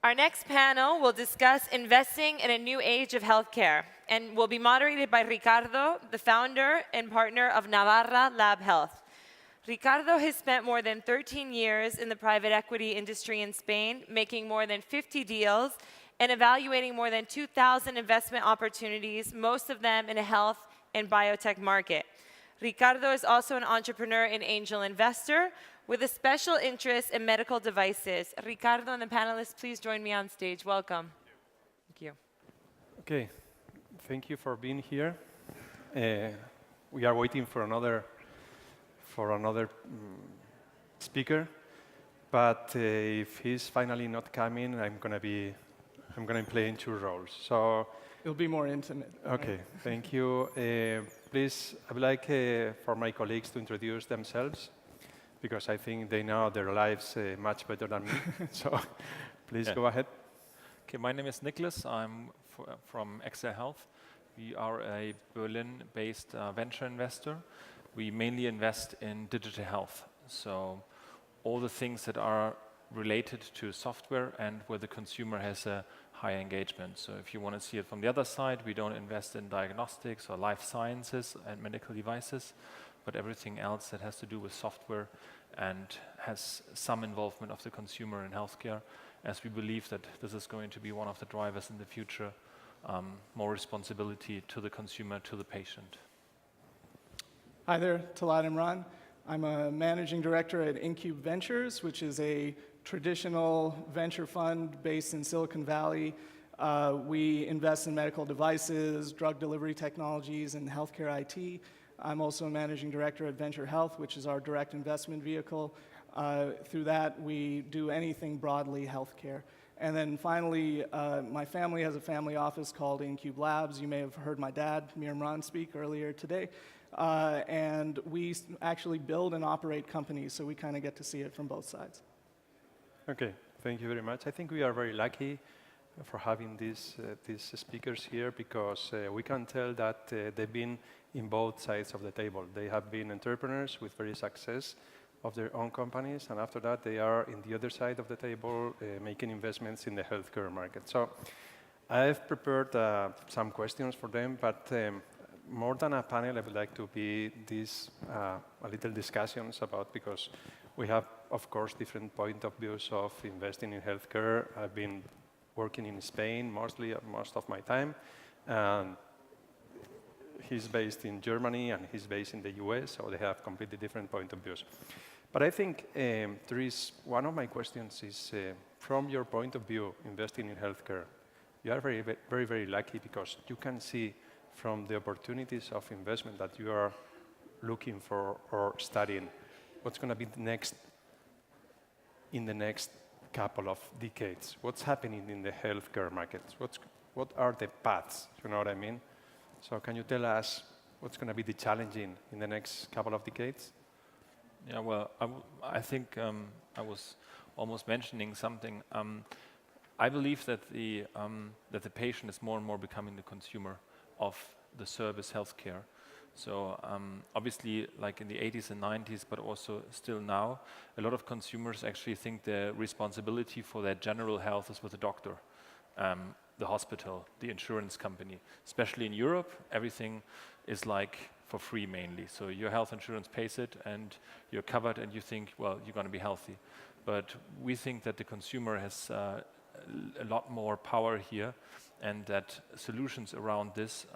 Our next panel will discuss investing in a new age of healthcare and will be moderated by Ricardo, the founder and partner of Navarra Lab Health. Ricardo has spent more than 13 years in the private equity industry in Spain, making more than 50 deals and evaluating more than 2,000 investment opportunities, most of them in a health and biotech market. Ricardo is also an entrepreneur and angel investor with a special interest in medical devices. Ricardo and the panelists, please join me on stage. Welcome. Thank you. Okay, thank you for being here. We are waiting for another speaker, but if he's finally not coming, I'm gonna be playing two roles. So it'll be more intimate. Okay, right? Thank you. Please, I would like for my colleagues to introduce themselves, because I think they know their lives much better than me. So please go ahead. Okay, my name is Nicholas. I'm from Excel Health. We are a Berlin-based venture investor. We mainly invest in digital health. So all the things that are related to software and where the consumer has a high engagement. So if you want to see it from the other side, we don't invest in diagnostics or life sciences and medical devices, but everything else that has to do with software and has some involvement of the consumer in healthcare, as we believe that this is going to be one of the drivers in the future, more responsibility to the consumer, to the patient. Hi there, Talad Imran. I'm a managing director at Incube Ventures, which is a traditional venture fund based in Silicon Valley. We invest in medical devices, drug delivery technologies, and healthcare IT. I'm also a managing director at Venture Health, which is our direct investment vehicle. Through that, we do anything broadly healthcare. And then finally, my family has a family office called Incube Labs. You may have heard my dad, Mir Imran, speak earlier today. And we actually build and operate companies, so we kind of get to see it from both sides. Okay, thank you very much. I think we are very lucky for having these speakers here, because we can tell that they've been in both sides of the table. They have been entrepreneurs with very success of their own companies, and after that they are in the other side of the table making investments in the healthcare market. So I've prepared some questions for them, but more than a panel, I would like to be a little discussions about, because we have, of course, different point of views of investing in healthcare. I've been working in Spain most of my time, and he's based in Germany and he's based in the US, so they have completely different point of views. But I think there is one of my questions is, from your point of view, investing in healthcare, you are very, very, very lucky, because you can see from the opportunities of investment that you are looking for or studying, what's going to be in the next couple of decades. What's happening in the healthcare markets? What are the paths? You know what I mean? So can you tell us what's going to be the challenging in the next couple of decades? Yeah, well, I think I was almost mentioning something. I believe that the patient is more and more becoming the consumer of the service healthcare. So obviously, like in the 80s and 90s, but also still now, a lot of consumers actually think their responsibility for their general health is with the doctor, the hospital, the insurance company. Especially in Europe, everything is like for free mainly. So your health insurance pays it and you're covered and you think, well, you're going to be healthy. But we think that the consumer has a lot more power here, and that solutions around this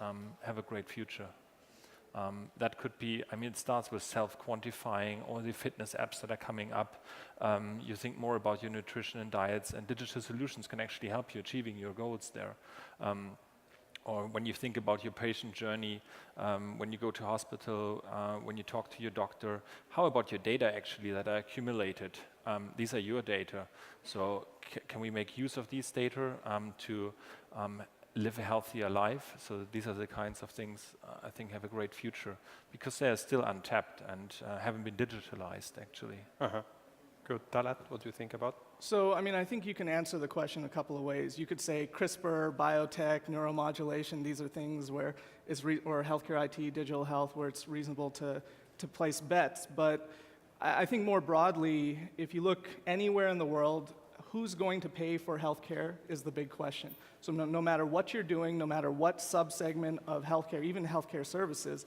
have a great future. That could be, I mean, it starts with self-quantifying, all the fitness apps that are coming up. You think more about your nutrition and diets, and digital solutions can actually help you achieving your goals there. Or when you think about your patient journey, when you go to hospital, when you talk to your doctor, how about your data actually that are accumulated? These are your data. So can we make use of these data to live a healthier life? So these are the kinds of things I think have a great future, because they are still untapped and haven't been digitalized actually. Good. Talat, what do you think about? So, I mean, I think you can answer the question a couple of ways. You could say CRISPR, biotech, neuromodulation, these are things where or healthcare IT, digital health, where it's reasonable to place bets. But I think more broadly, if you look anywhere in the world, who's going to pay for healthcare is the big question. So no matter what you're doing, no matter what subsegment of healthcare, even healthcare services,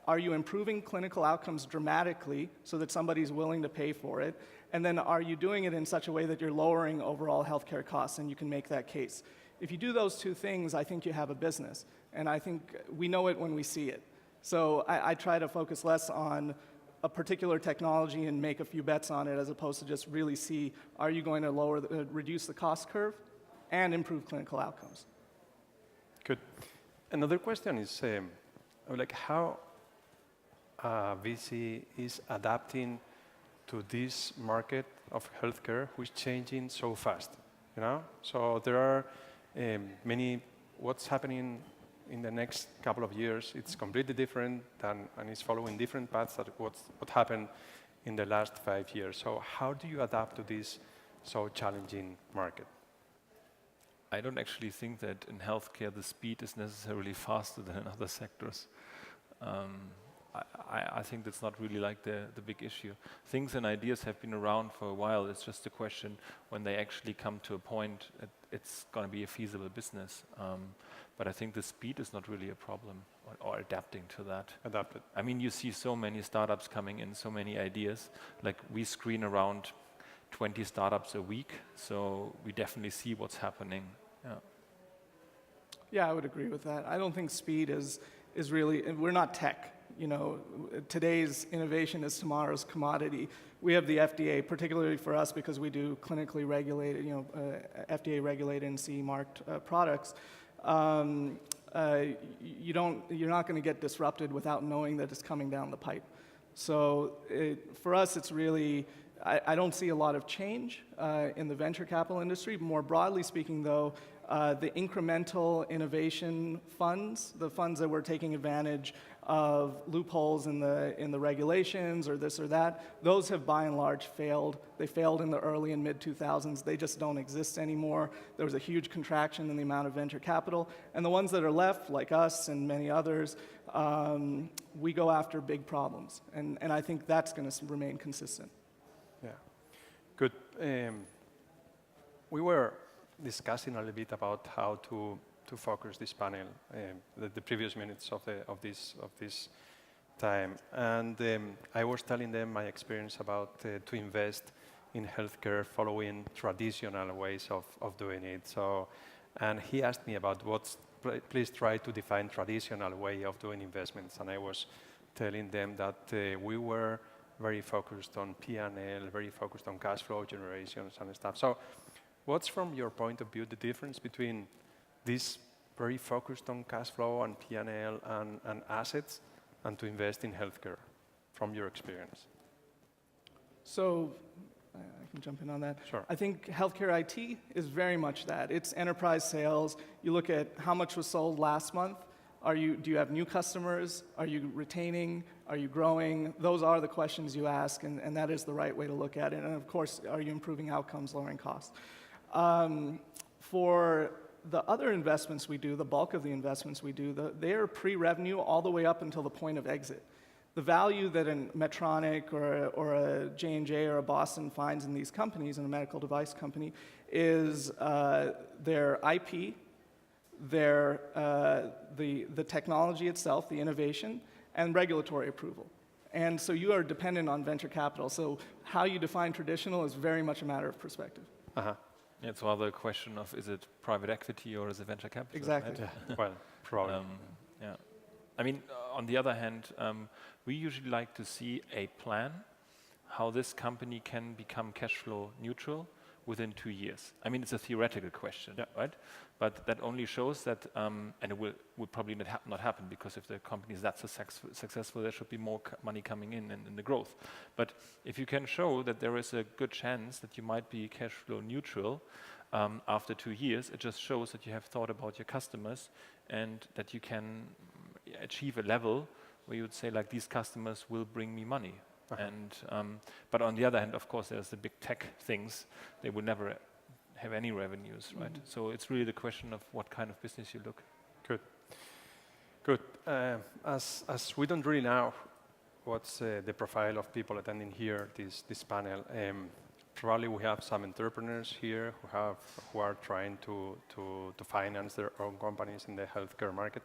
are you improving clinical outcomes dramatically so that somebody's willing to pay for it? And then are you doing it in such a way that you're lowering overall healthcare costs, and you can make that case? If you do those two things, I think you have a business. And I think we know it when we see it. So I try to focus less on a particular technology and make a few bets on it, as opposed to just really see, are you going to reduce the cost curve and improve clinical outcomes? Good. Another question is like how VC is adapting to this market of healthcare, which is changing so fast. You know, so there are what's happening in the next couple of years. It's completely different and it's following different paths than what happened in the last 5 years. So how do you adapt to this so challenging market? I don't actually think that in healthcare the speed is necessarily faster than in other sectors. I think that's not really like the big issue. Things and ideas have been around for a while. It's just a question when they actually come to a point, it's going to be a feasible business. But I think the speed is not really a problem, or adapting to that. Adapted. I mean, you see so many startups coming in, so many ideas. Like we screen around 20 startups a week, so we definitely see what's happening. Yeah. Yeah, I would agree with that. I don't think speed is really, we're not tech. You know, today's innovation is tomorrow's commodity. We have the FDA, particularly for us because we do clinically regulated, FDA regulated and CE marked products. You're not going to get disrupted without knowing that it's coming down the pipe. So for us, it's really, I don't see a lot of change in the venture capital industry. More broadly speaking, though, the incremental innovation funds, the funds that were taking advantage of loopholes in the regulations or this or that, those have by and large failed. They failed in the early and mid 2000s. They just don't exist anymore. There was a huge contraction in the amount of venture capital. And the ones that are left, like us and many others, we go after big problems. And I think that's going to remain consistent. Yeah, good. We were discussing a little bit about how to focus this panel, the previous minutes of this time, and I was telling them my experience about to invest in healthcare following traditional ways of doing it. So, and he asked me about please try to define traditional way of doing investments, and I was telling them that we were very focused on P&L, very focused on cash flow generations and stuff. So what's from your point of view the difference between this very focused on cash flow and P&L and assets and to invest in healthcare from your experience? So I can jump in on that. Sure. I think healthcare IT is very much that. It's enterprise sales. You look at how much was sold last month. Do you have new customers? Are you retaining? Are you growing? Those are the questions you ask, and that is the right way to look at it. And of course, are you improving outcomes, lowering costs? For the other investments we do, the bulk of the investments we do, they are pre-revenue all the way up until the point of exit. The value that a Medtronic or a J&J or a Boston finds in these companies, in a medical device company, is their IP, the technology itself, the innovation, and regulatory approval. And so you are dependent on venture capital. So how you define traditional is very much a matter of perspective. Uh-huh. It's rather a question of is it private equity or is it venture capital? Exactly. Right? Yeah. Well, probably. Yeah. I mean, on the other hand, we usually like to see a plan how this company can become cash flow neutral within 2 years. I mean, it's a theoretical question, right? But that only shows that, and it will probably not happen, because if the company is that successful, there should be more money coming in the growth. But if you can show that there is a good chance that you might be cash flow neutral after 2 years, it just shows that you have thought about your customers and that you can achieve a level where you would say, like, these customers will bring me money. And but on the other hand, of course, there's the big tech things. They would never have any revenues, right? So it's really the question of what kind of business you look. Good. As we don't really know what's the profile of people attending here, this panel, probably we have some entrepreneurs here who are trying to finance their own companies in the healthcare market.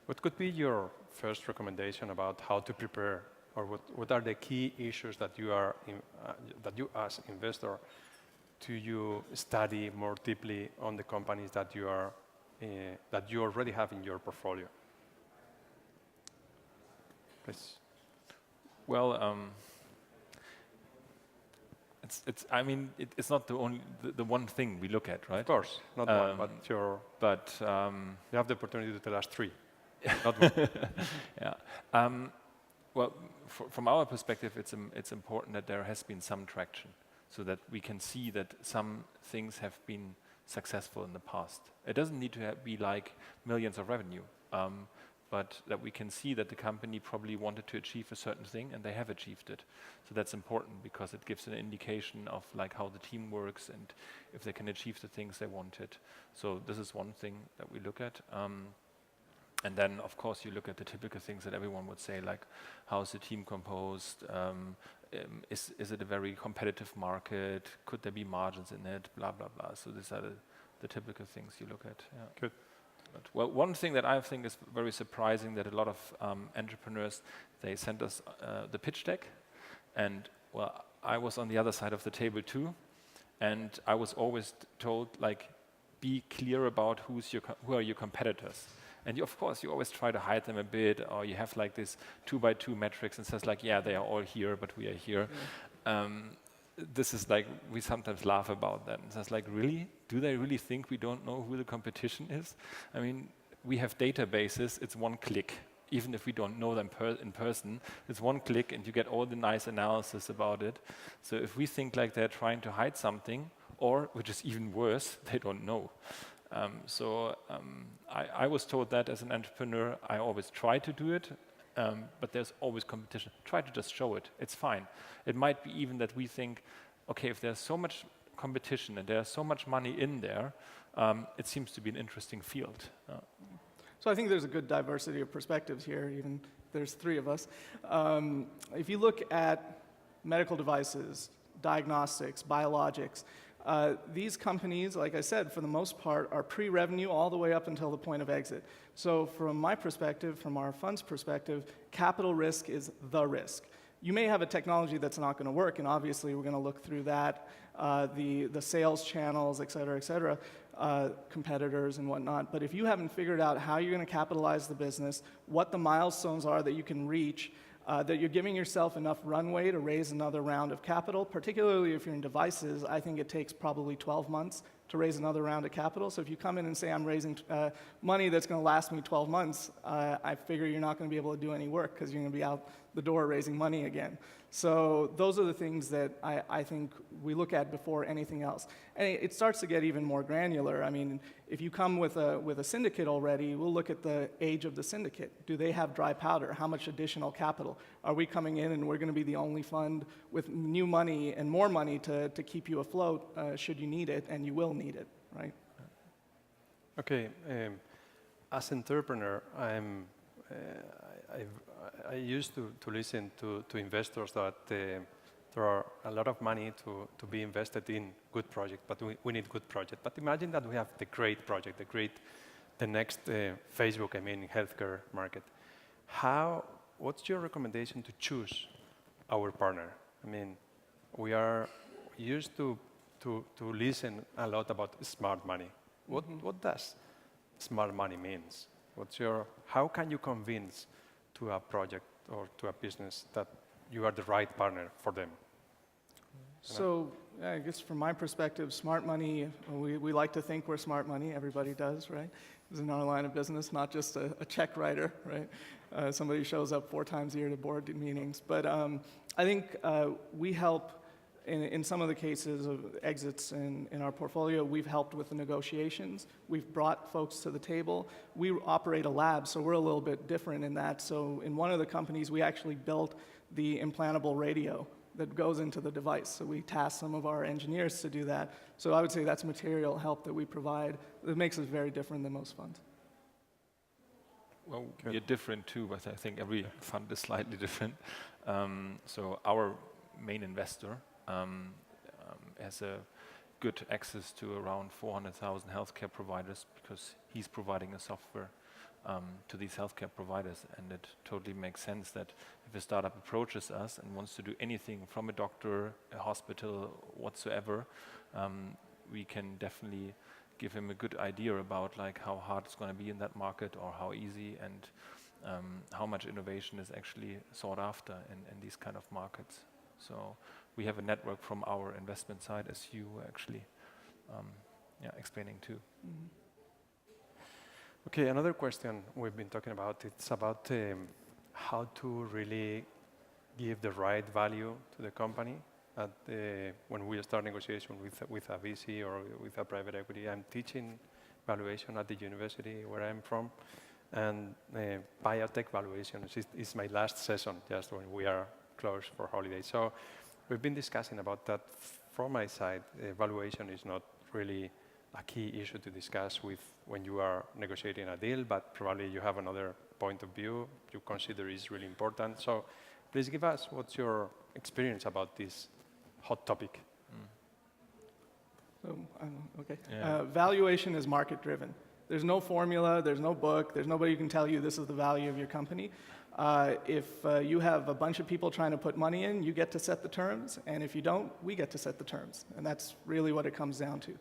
What could be your first recommendation about how to prepare, or what are the key issues that you as investor you study more deeply on the companies that you already have in your portfolio? Please. Well, I mean, it's not the only the one thing we look at, right? Of course, not one, but you have the opportunity to tell us three, not one. Yeah. Well, from our perspective, it's important that there has been some traction, so that we can see that some things have been successful in the past. It doesn't need to be like millions of revenue, but that we can see that the company probably wanted to achieve a certain thing and they have achieved it. So that's important because it gives an indication of like how the team works and if they can achieve the things they wanted. So this is one thing that we look at. And then, of course, you look at the typical things that everyone would say, like how's the team composed? Is it a very competitive market? Could there be margins in it? Blah, blah, blah. So these are the typical things you look at. Yeah. Good. But, well, one thing that I think is very surprising that a lot of entrepreneurs, they send us the pitch deck. And, well, I was on the other side of the table too. And I was always told, like, be clear about who are your competitors. And of course, you always try to hide them a bit, or you have like this 2x2 metrics and says like, yeah, they are all here, but we are here. Yeah. This is like, we sometimes laugh about that. And it's like, really? Do they really think we don't know who the competition is? I mean, we have databases, it's one click. Even if we don't know them in person, it's one click and you get all the nice analysis about it. So if we think like they're trying to hide something, or, which is even worse, they don't know. I was told that as an entrepreneur, I always try to do it, but there's always competition. Try to just show it. It's fine. It might be even that we think, okay, if there's so much competition and there's so much money in there, it seems to be an interesting field. So I think there's a good diversity of perspectives here, even there's three of us. If you look at medical devices, diagnostics, biologics, these companies, like I said, for the most part, are pre-revenue all the way up until the point of exit. So from my perspective, from our fund's perspective, capital risk is the risk. You may have a technology that's not going to work, and obviously we're going to look through that, the sales channels, et cetera, competitors and whatnot. But if you haven't figured out how you're going to capitalize the business, what the milestones are that you can reach, that you're giving yourself enough runway to raise another round of capital, particularly if you're in devices, I think it takes probably 12 months to raise another round of capital. So if you come in and say, I'm raising money that's going to last me 12 months, I figure you're not going to be able to do any work because you're going to be out the door raising money again. So those are the things that I think we look at before anything else. And it starts to get even more granular. I mean, if you come with a syndicate already, we'll look at the age of the syndicate. Do they have dry powder? How much additional capital? Are we coming in and we're going to be the only fund with new money and more money to keep you afloat should you need it, and you will need it, right? Okay. As an entrepreneur, I used to listen to investors that there are a lot of money to be invested in good projects, but we need good projects. But imagine that we have the great project, the next Facebook, in healthcare market. What's your recommendation to choose our partner? I mean, we are used to listen a lot about smart money. What does smart money means? How can you convince to a project or to a business that you are the right partner for them? So I guess from my perspective, smart money, we like to think we're smart money. Everybody does, right? It's in our line of business, not just a check writer, right? Somebody who shows up 4 times a year to board meetings. But I think we help, in some of the cases of exits in our portfolio, we've helped with the negotiations. We've brought folks to the table. We operate a lab, so we're a little bit different in that. So in one of the companies, we actually built the implantable radio that goes into the device. So we task some of our engineers to do that. So I would say that's material help that we provide that makes us very different than most funds. Well, we're different too, but I think every fund is slightly different. So our main investor, has a good access to around 400,000 healthcare providers because he's providing a software to these healthcare providers, and it totally makes sense that if a startup approaches us and wants to do anything from a doctor, a hospital, whatsoever, we can definitely give him a good idea about like how hard it's going to be in that market or how easy, and how much innovation is actually sought after in these kind of markets. So we have a network from our investment side, as you were actually explaining too. Mm-hmm. Okay, another question we've been talking about, it's about how to really give the right value to the company when we start negotiation with a VC or with a private equity. I'm teaching valuation at the university where I'm from, and biotech valuation is my last session, just when we are closed for holidays. So we've been discussing about that. From my side, valuation is not really a key issue to discuss when you are negotiating a deal, but probably you have another point of view you consider is really important. So please give us what's your experience about this hot topic. So, okay. Yeah. Valuation is market driven. There's no formula, there's no book, there's nobody who can tell you this is the value of your company. If you have a bunch of people trying to put money in, you get to set the terms, and if you don't, we get to set the terms. And that's really what it comes down to.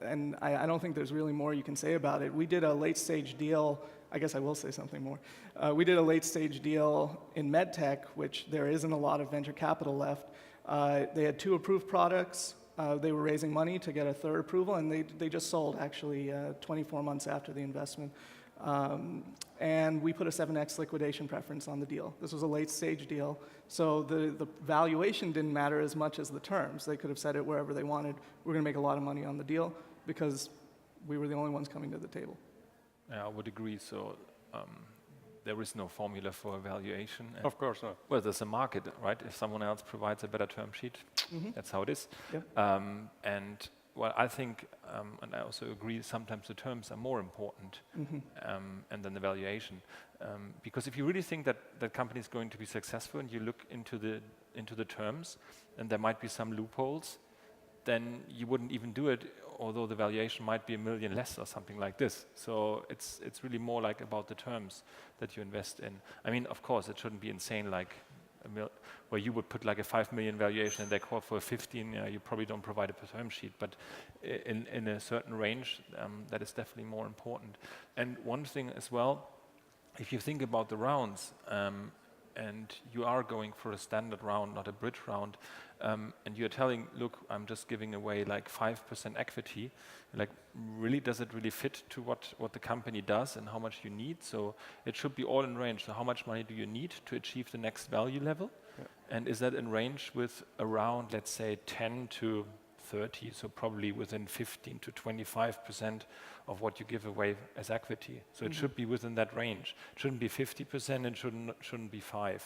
And I don't think there's really more you can say about it. We did a late stage deal. I guess I will say something more. We did a late stage deal in medtech, which there isn't a lot of venture capital left. They had 2 approved products. They were raising money to get a 3rd approval, and they just sold actually 24 months after the investment. And we put a 7x liquidation preference on the deal. This was a late stage deal, so the valuation didn't matter as much as the terms. They could have said it wherever they wanted. We're going to make a lot of money on the deal because we were the only ones coming to the table. Yeah, I would agree. So there is no formula for evaluation. Of course not. Well, there's a market, right? If someone else provides a better term sheet, that's how it is. Yeah. And well, I think, and I also agree, sometimes the terms are more important and then the valuation. Because if you really think that the company is going to be successful and you look into the terms and there might be some loopholes, then you wouldn't even do it, although the valuation might be $1 million less or something like this. So it's really more like about the terms that you invest in. I mean, of course, it shouldn't be insane like where you would put like a 5 million valuation and they call for a 15, you probably don't provide a term sheet, but in a certain range, that is definitely more important. And one thing as well, if you think about the rounds, and you are going for a standard round, not a bridge round, and you're telling, look, I'm just giving away like 5% equity, like really, does it really fit to what the company does and how much you need? So it should be all in range. So how much money do you need to achieve the next value level? Yeah. And is that in range with around, let's say, 10 to 30, so probably within 15 to 25% of what you give away as equity. So it should be within that range. It shouldn't be 50% and shouldn't be 5%.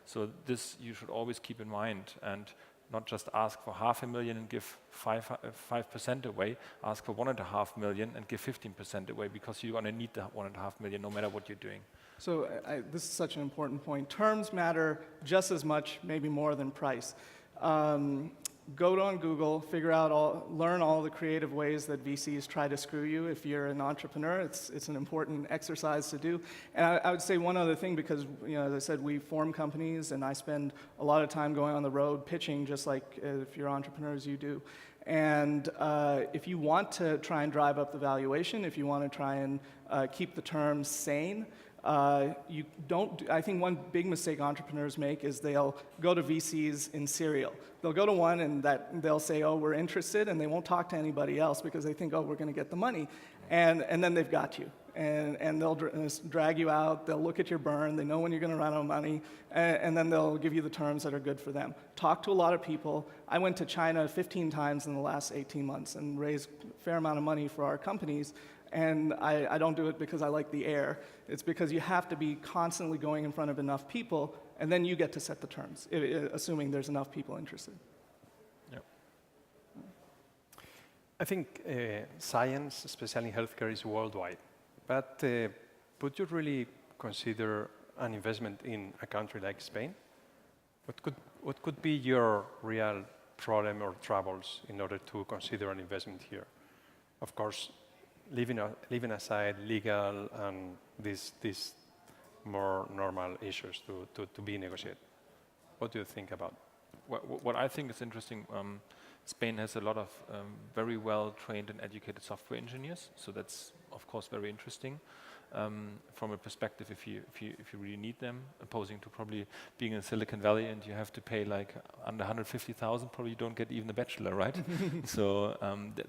So this you should always keep in mind, and not just ask for $500,000 and give 5% away, ask for $1.5 million and give 15% away, because you're going to need the $1.5 million no matter what you're doing. So this is such an important point. Terms matter just as much, maybe more than price. Go on Google, learn all the creative ways that VCs try to screw you. If you're an entrepreneur, it's an important exercise to do. And I would say one other thing, because as I said, we form companies, and I spend a lot of time going on the road pitching, just like if you're entrepreneurs, you do. And if you want to try and drive up the valuation, if you want to try and keep the terms sane, you don't. I think one big mistake entrepreneurs make is they'll go to VCs in serial. They'll go to one and they'll say, "Oh, we're interested," and they won't talk to anybody else because they think, "Oh, we're going to get the money," and then they've got you, and they'll drag you out. They'll look at your burn. They know when you're going to run out of money, and then they'll give you the terms that are good for them. Talk to a lot of people. I went to China 15 times in the last 18 months and raised a fair amount of money for our companies. And I don't do it because I like the air. It's because you have to be constantly going in front of enough people, and then you get to set the terms, assuming there's enough people interested. Yep. I think science, especially in healthcare, is worldwide. But would you really consider an investment in a country like Spain? What could be your real problem or troubles in order to consider an investment here. Of course, leaving aside legal and these more normal issues to be negotiated. What do you think about? What I think is interesting, Spain has a lot of very well trained and educated software engineers, so that's of course very interesting from a perspective if you really need them, opposing to probably being in Silicon Valley and you have to pay like under 150,000, probably you don't get even a bachelor, right? So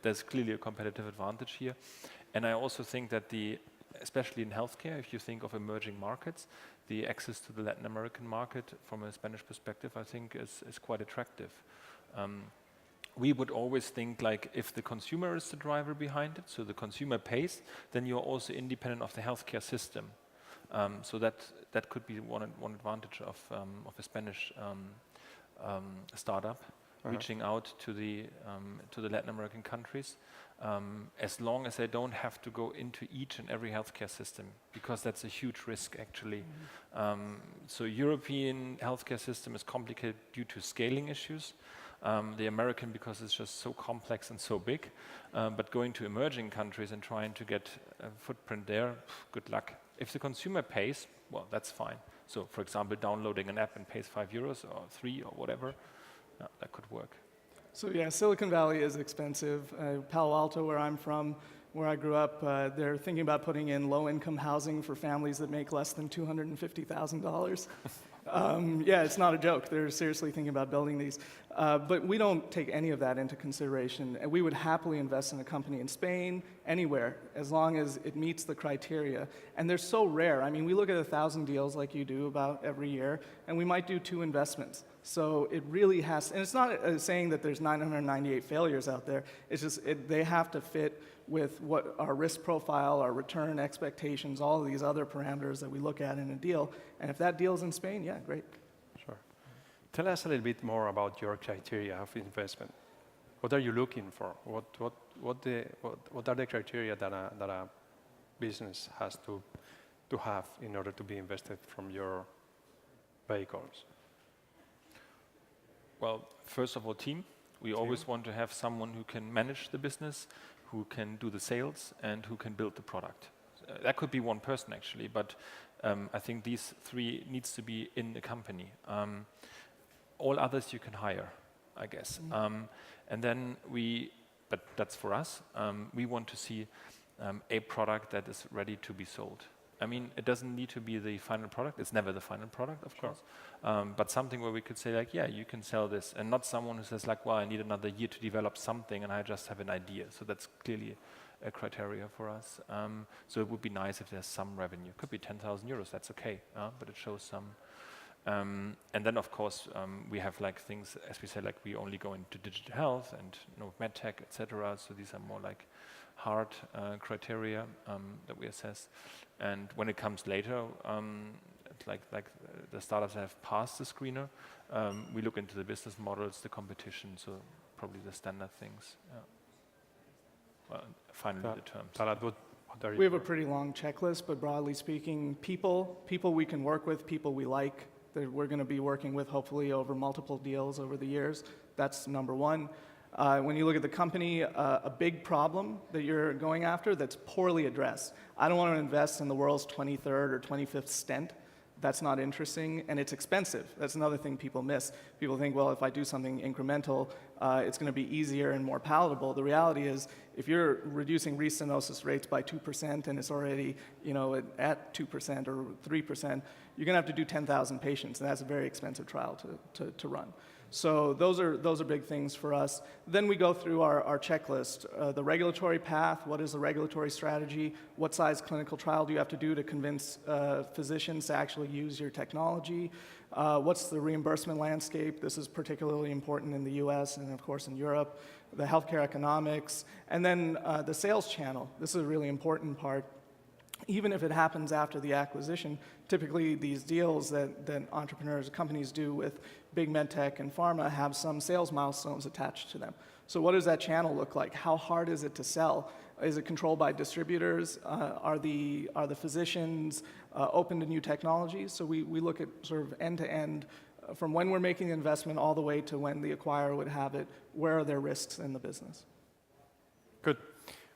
there's clearly a competitive advantage here, and I also think that especially in healthcare, if you think of emerging markets, the access to the Latin American market from a Spanish perspective, I think is quite attractive. We would always think like if the consumer is the driver behind it, so the consumer pays, then you're also independent of the healthcare system. So that could be one advantage of a Spanish startup reaching out to the Latin American countries, as long as they don't have to go into each and every healthcare system, because that's a huge risk actually. So European healthcare system is complicated due to scaling issues. The American, because it's just so complex and so big, but going to emerging countries and trying to get a footprint there, good luck. If the consumer pays, well, that's fine. So for example, downloading an app and pays €5 or 3 or whatever, that could work. So yeah, Silicon Valley is expensive. Palo Alto, where I'm from, where I grew up, they're thinking about putting in low-income housing for families that make less than $250,000. Yeah, it's not a joke. They're seriously thinking about building these. But we don't take any of that into consideration. And we would happily invest in a company in Spain, anywhere, as long as it meets the criteria. And they're so rare. I mean, we look at 1,000 deals like you do about every year, and we might do 2 investments. So it really has, and it's not saying that there's 998 failures out there. It's just they have to fit with what our risk profile, our return expectations, all of these other parameters that we look at in a deal. And if that deal's in Spain, yeah, great. Sure. Tell us a little bit more about your criteria of investment. What are you looking for? What are the criteria that a business has to have in order to be invested from your vehicles? Well, first of all, team. We always want to have someone who can manage the business, who can do the sales, and who can build the product. That could be one person actually, but I think these 3 needs to be in the company. All others you can hire, I guess. And then but that's for us, we want to see a product that is ready to be sold. I mean, it doesn't need to be the final product. It's never the final product, of course. But something where we could say like, yeah, you can sell this, and not someone who says like, well, I need another year to develop something and I just have an idea. So that's clearly a criteria for us. So it would be nice if there's some revenue. Could be €10,000, that's okay, but it shows some. And then of course, we have like things, as we said, like we only go into digital health and medtech, etc. So these are more like hard criteria that we assess. And when it comes later, like the startups that have passed the screener, we look into the business models, the competition, so probably the standard things. Yeah. Well, finally the terms. Talat, what are you? We have a pretty long checklist, but broadly speaking, people we can work with, people we like, that we're going to be working with hopefully over multiple deals over the years. That's number 1. When you look at the company, a big problem that you're going after that's poorly addressed. I don't want to invest in the world's 23rd or 25th stent. That's not interesting, and it's expensive. That's another thing people miss. People think, well, if I do something incremental, it's going to be easier and more palatable. The reality is, if you're reducing restenosis rates by 2% and it's already, at 2% or 3%, you're going to have to do 10,000 patients, and that's a very expensive trial to run. So those are big things for us. Then we go through our checklist, the regulatory path, what is the regulatory strategy, what size clinical trial do you have to do to convince physicians to actually use your technology, what's the reimbursement landscape, this is particularly important in the US and of course in Europe, the healthcare economics, and then the sales channel. This is a really important part. Even if it happens after the acquisition, typically these deals that entrepreneurs, companies do with big medtech and pharma have some sales milestones attached to them. So what does that channel look like? How hard is it to sell? Is it controlled by distributors? Are the physicians open to new technologies? So we look at sort of end-to-end from when we're making the investment all the way to when the acquirer would have it, where are their risks in the business? Good.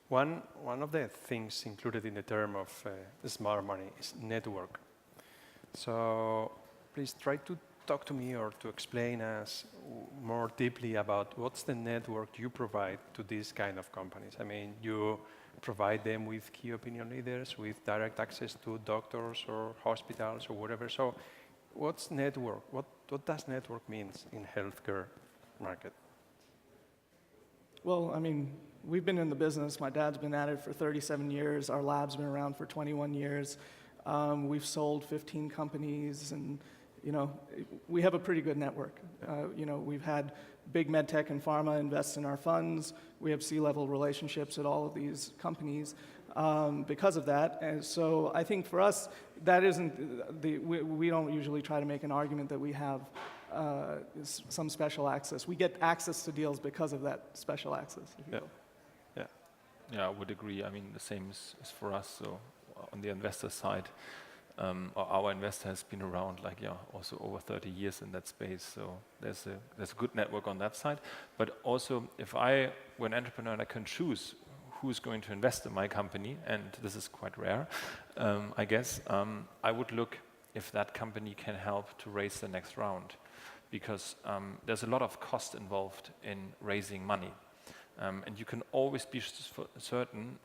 One of the things included in the term of smart money is network. So please try to talk to me or to explain us more deeply about what's the network you provide to these kind of companies. I mean, you provide them with key opinion leaders, with direct access to doctors or hospitals or whatever. So what's network? What does network mean in healthcare market? Well, I mean, we've been in the business. My dad's been at it for 37 years. Our lab's been around for 21 years. We've sold 15 companies, and we have a pretty good network. We've had big medtech and pharma invest in our funds. We have C-level relationships at all of these companies because of that. And so I think for us, that isn't we don't usually try to make an argument that we have some special access. We get access to deals because of that special access, if you will. Yeah, I would agree. I mean, the same is for us. So on the investor side, our investor has been around also over 30 years in that space. So there's a good network on that side. But also, if I were an entrepreneur and I can choose who's going to invest in my company, and this is quite rare, I guess, I would look if that company can help to raise the next round. Because there's a lot of cost involved in raising money. And you can always be certain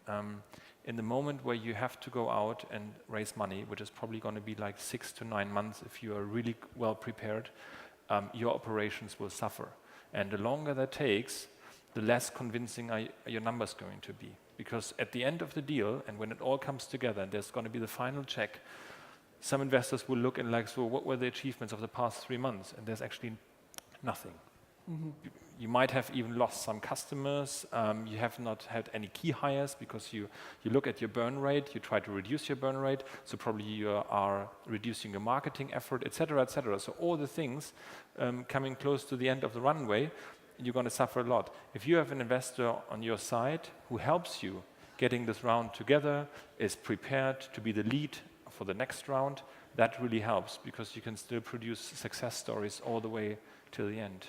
in the moment where you have to go out and raise money, which is probably going to be like 6 to 9 months if you are really well prepared, your operations will suffer. And the longer that takes, the less convincing are your numbers going to be. Because at the end of the deal, and when it all comes together, and there's going to be the final check, some investors will look and so what were the achievements of the past 3 months? And there's actually nothing. Mm-hmm. You might have even lost some customers. You have not had any key hires because you look at your burn rate, you try to reduce your burn rate, so probably you are reducing your marketing effort, etc., etc. So all the things coming close to the end of the runway, you're going to suffer a lot. If you have an investor on your side who helps you getting this round together, is prepared to be the lead for the next round, that really helps because you can still produce success stories all the way till the end.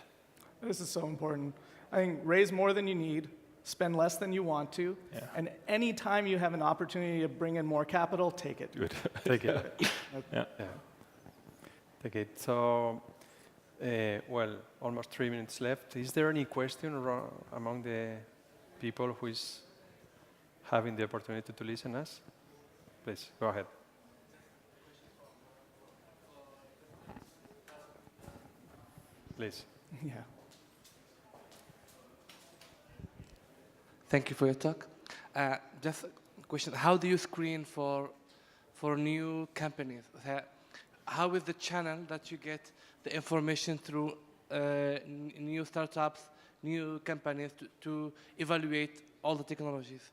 This is so important. I think raise more than you need, spend less than you want to, and any time you have an opportunity to bring in more capital, take it. Good. Take it. Take it. So, almost 3 minutes left. Is there any question among the people who is having the opportunity to listen to us? Please, go ahead. Please. Yeah. Thank you for your talk. Just a question: how do you screen for new companies? How is the channel that you get the information through new startups, new companies to evaluate all the technologies?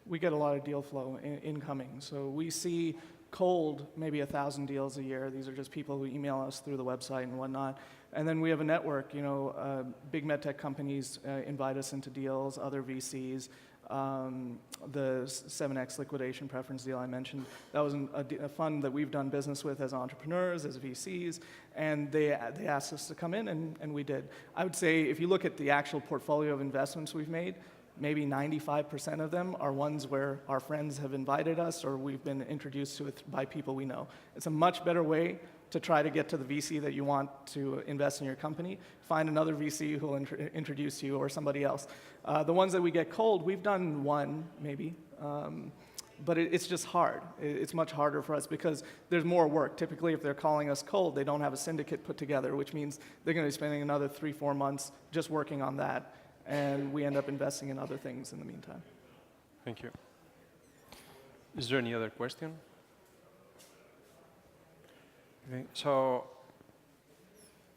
We get a lot of deal flow incoming. So we see cold maybe 1,000 deals a year. These are just people who email us through the website and whatnot. And then we have a network. Big medtech companies invite us into deals, other VCs. The 7X liquidation preference deal I mentioned, that was a fund that we've done business with as entrepreneurs, as VCs, and they asked us to come in, and we did. I would say if you look at the actual portfolio of investments we've made, maybe 95% of them are ones where our friends have invited us or we've been introduced to it by people we know. It's a much better way to try to get to the VC that you want to invest in your company. Find another VC who will introduce you or somebody else. The ones that we get cold, we've done one maybe, but it's just hard. It's much harder for us because there's more work. Typically, if they're calling us cold, they don't have a syndicate put together, which means they're going to be spending another 3-4 months just working on that. And we end up investing in other things in the meantime. Thank you. Is there any other question? Okay. So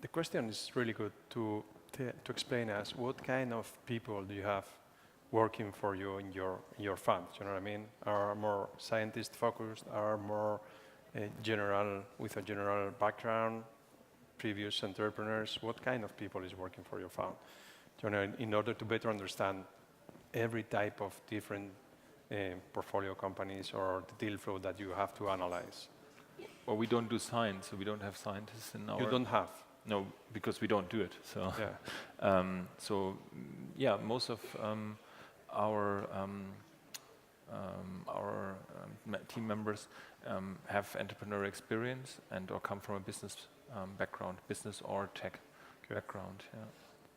the question is really good to explain us what kind of people do you have working for you in your fund? You know what I mean? Are more scientist focused? Are more general with a general background? Previous entrepreneurs? What kind of people is working for your fund? In order to better understand every type of different portfolio companies or the deal flow that you have to analyze. well, we don't do science, so we don't have scientists in our. You don't have. No, because we don't do it. So, Yeah. Yeah, most of our team members have entrepreneurial experience and or come from a business background, business or tech background. Yeah,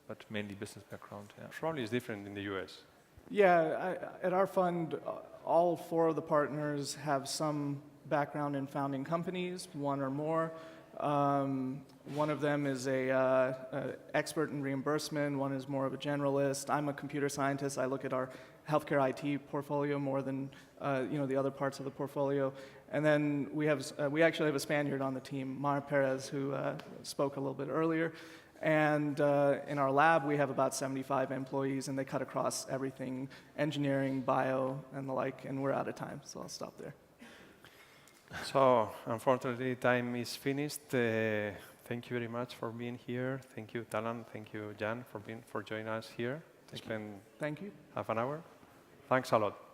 but mainly business background. Yeah. Probably it's different in the US. Yeah, at our fund, all 4 of the partners have some background in founding companies, 1 or more. One of them is a expert in reimbursement. One is more of a generalist. I'm a computer scientist. I look at our healthcare IT portfolio more than the other parts of the portfolio. And then we actually have a Spaniard on the team, Mar Perez, who spoke a little bit earlier. And in our lab, we have about 75 employees, and they cut across everything, engineering, bio, and the like. And we're out of time, so I'll stop there. So, unfortunately, time is finished. Thank you very much for being here. Thank you, Talan. Thank you, Jan, for joining us here. Spend Thank you. half an hour. Thanks a lot.